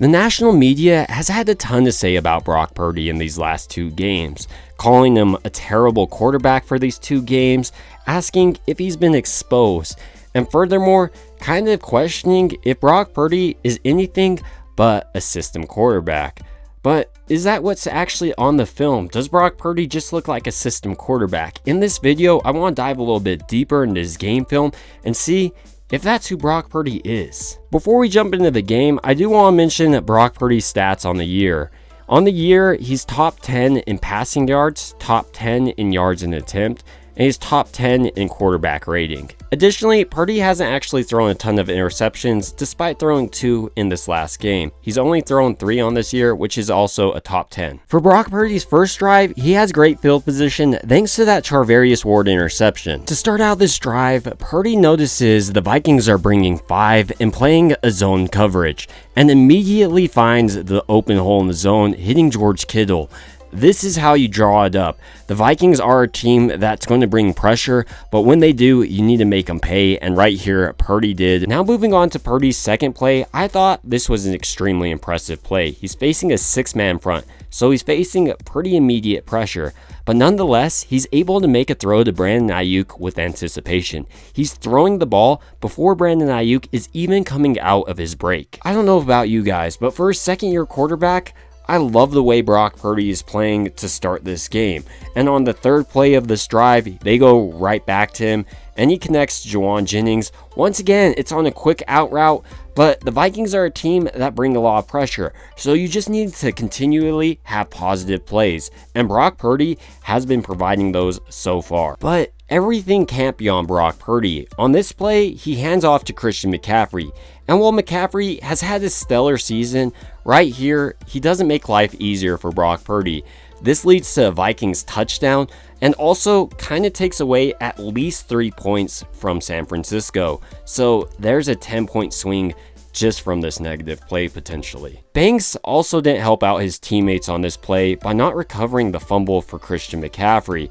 The national media has had a ton to say about Brock Purdy in these last 2 games, calling him a terrible quarterback for these 2 games, asking if he's been exposed, and furthermore, kind of questioning if Brock Purdy is anything but a system quarterback. But is that what's actually on the film? Does Brock Purdy just look like a system quarterback? In this video, I want to dive a little bit deeper into his game film and see if that's who Brock Purdy is. Before we jump into the game, I do want to mention Brock Purdy's stats on the year. On the year, he's top 10 in passing yards, top 10 in yards in attempt, and he's top 10 in quarterback rating. Additionally, Purdy hasn't actually thrown a ton of interceptions despite throwing 2 in this last game. He's only thrown 3 on this year, which is also a top 10. For Brock Purdy's first drive, he has great field position thanks to that Charvarius Ward interception. To start out this drive, Purdy notices the Vikings are bringing 5 and playing a zone coverage, and immediately finds the open hole in the zone, hitting George Kittle. This is how you draw it up. The Vikings are a team that's going to bring pressure, but when they do, you need to make them pay, and right here, Purdy did. Now moving on to Purdy's second play, I thought this was an extremely impressive play. He's facing a 6-man front, so he's facing pretty immediate pressure, but nonetheless, he's able to make a throw to Brandon Ayuk with anticipation. He's throwing the ball before Brandon Ayuk is even coming out of his break. I don't know about you guys, but for a second-year quarterback, I love the way Brock Purdy is playing to start this game. And on the third play of this drive, they go right back to him and he connects Jauan Jennings. Once again, it's on a quick out route, but the Vikings are a team that bring a lot of pressure. So you just need to continually have positive plays. And Brock Purdy has been providing those so far. But everything can't be on Brock Purdy. On this play, he hands off to Christian McCaffrey. And while McCaffrey has had a stellar season, right here, he doesn't make life easier for Brock Purdy. This leads to a Vikings touchdown and also kind of takes away at least 3 points from San Francisco. So there's a 10-point swing just from this negative play potentially. Banks also didn't help out his teammates on this play by not recovering the fumble for Christian McCaffrey.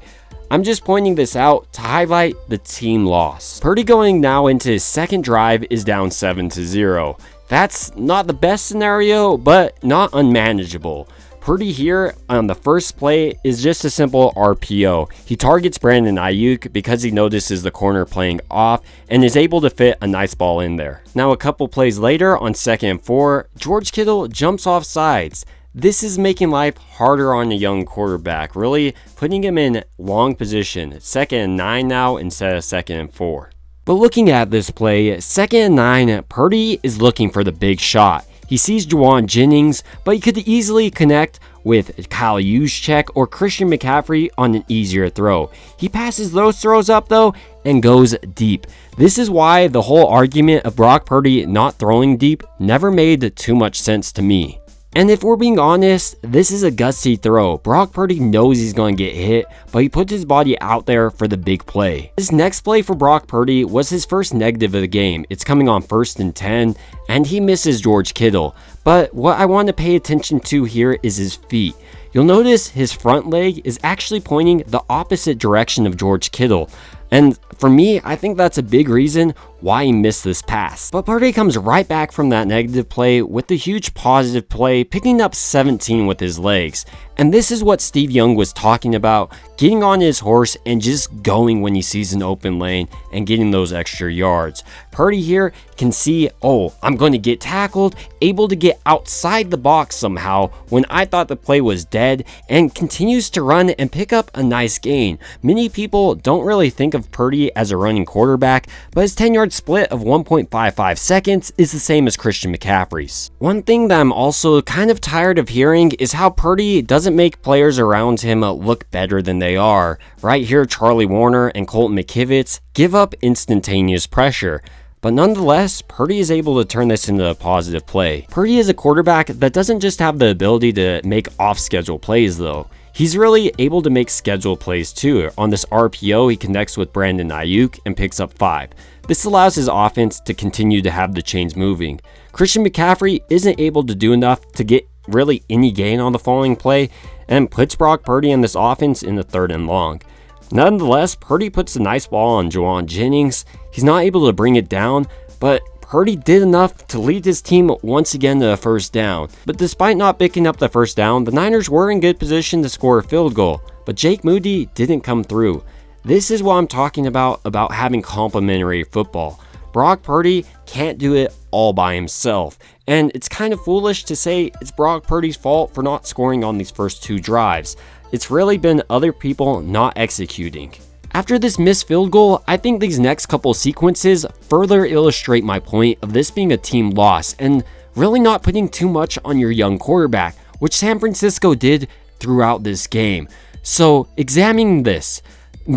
I'm just pointing this out to highlight the team loss. Purdy going now into his second drive is down 7-0. That's not the best scenario, but not unmanageable. Purdy here on the first play is just a simple RPO. He targets Brandon Ayuk because he notices the corner playing off and is able to fit a nice ball in there. Now a couple plays later on 2nd and 4, George Kittle jumps off sides. This is making life harder on a young quarterback, really putting him in long position, 2nd and 9 now instead of 2nd and 4. But looking at this play, 2nd and 9, Purdy is looking for the big shot. He sees Jauan Jennings, but he could easily connect with Kyle Juszczyk or Christian McCaffrey on an easier throw. He passes those throws up though and goes deep. This is why the whole argument of Brock Purdy not throwing deep never made too much sense to me. And if we're being honest, this is a gutsy throw. Brock Purdy knows he's going to get hit, but he puts his body out there for the big play. This next play for Brock Purdy was his first negative of the game. It's coming on 1st and 10, and he misses George Kittle. But what I want to pay attention to here is his feet. You'll notice his front leg is actually pointing the opposite direction of George Kittle. And for me, I think that's a big reason why he missed this pass. But Purdy comes right back from that negative play with the huge positive play, picking up 17 with his legs. And this is what Steve Young was talking about, getting on his horse and just going when he sees an open lane and getting those extra yards. Purdy here can see, oh, I'm going to get tackled, able to get outside the box somehow when I thought the play was dead, and continues to run and pick up a nice gain. Many people don't really think of Purdy as a running quarterback, but his 10-yard split of 1.55 seconds is the same as Christian McCaffrey's. One thing that I'm also kind of tired of hearing is how Purdy doesn't make players around him look better than they are. Right here, Charlie Warner and Colton McKivitz give up instantaneous pressure. But nonetheless, Purdy is able to turn this into a positive play. Purdy is a quarterback that doesn't just have the ability to make off-schedule plays though. He's really able to make scheduled plays too. On this RPO, he connects with Brandon Ayuk and picks up 5. This allows his offense to continue to have the chains moving. Christian McCaffrey isn't able to do enough to get really any gain on the following play and puts Brock Purdy in this offense in the 3rd and long. Nonetheless, Purdy puts a nice ball on Jauan Jennings. He's not able to bring it down, but Purdy did enough to lead his team once again to a first down. But despite not picking up the first down, the Niners were in good position to score a field goal, but Jake Moody didn't come through. This is what I'm talking about having complementary football. Brock Purdy can't do it all by himself, and it's kind of foolish to say it's Brock Purdy's fault for not scoring on these first 2 drives. It's really been other people not executing. After this missed field goal, I think these next couple sequences further illustrate my point of this being a team loss and really not putting too much on your young quarterback, which San Francisco did throughout this game. So examining this,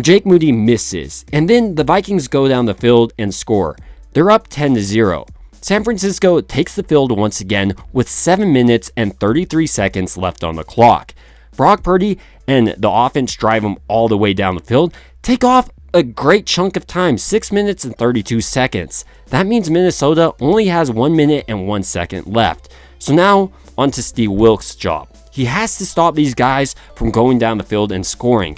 Jake Moody misses, and then the Vikings go down the field and score. They're up 10-0. San Francisco takes the field once again with 7 minutes and 33 seconds left on the clock. Brock Purdy and the offense drive them all the way down the field, take off a great chunk of time, 6 minutes and 32 seconds. That means Minnesota only has 1 minute and 1 second left. So now, on to Steve Wilks' job. He has to stop these guys from going down the field and scoring.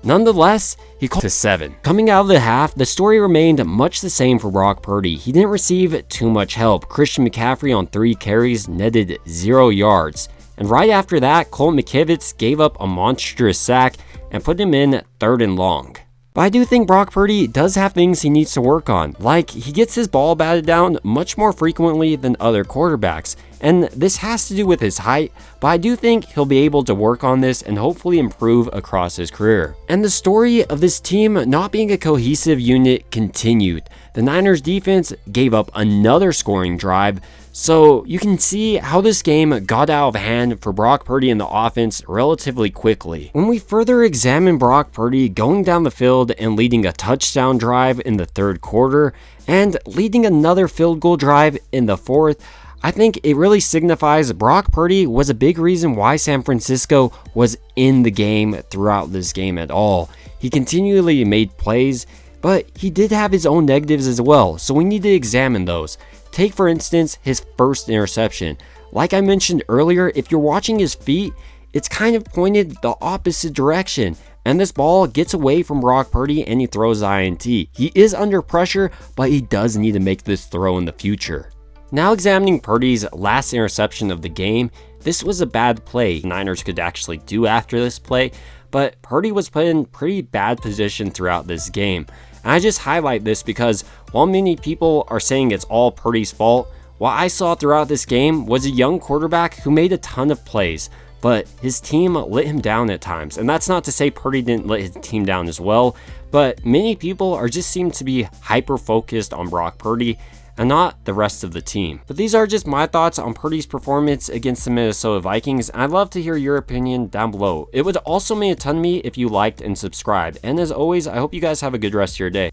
Nonetheless, he called to 7. Coming out of the half, the story remained much the same for Brock Purdy. He didn't receive too much help. Christian McCaffrey on 3 carries netted 0 yards. And right after that, Colt McKivitz gave up a monstrous sack and put him in 3rd and long. But I do think Brock Purdy does have things he needs to work on, like he gets his ball batted down much more frequently than other quarterbacks, and this has to do with his height, but I do think he'll be able to work on this and hopefully improve across his career. And the story of this team not being a cohesive unit continued. The Niners defense gave up another scoring drive, so you can see how this game got out of hand for Brock Purdy and the offense relatively quickly. When we further examine Brock Purdy going down the field and leading a touchdown drive in the 3rd quarter and leading another field goal drive in the 4th, I think it really signifies Brock Purdy was a big reason why San Francisco was in the game throughout this game at all. He continually made plays, but he did have his own negatives as well, so we need to examine those. Take, for instance, his first interception. Like I mentioned earlier, if you're watching his feet, it's kind of pointed the opposite direction, and this ball gets away from Brock Purdy and he throws INT. He is under pressure, but he does need to make this throw in the future. Now examining Purdy's last interception of the game, this was a bad play the Niners could actually do after this play, but Purdy was put in pretty bad position throughout this game. And I just highlight this because while many people are saying it's all Purdy's fault, what I saw throughout this game was a young quarterback who made a ton of plays, but his team let him down at times. And that's not to say Purdy didn't let his team down as well, but many people just seem to be hyper focused on Brock Purdy and not the rest of the team. But these are just my thoughts on Purdy's performance against the Minnesota Vikings, and I'd love to hear your opinion down below. It would also mean a ton to me if you liked and subscribed. And as always, I hope you guys have a good rest of your day.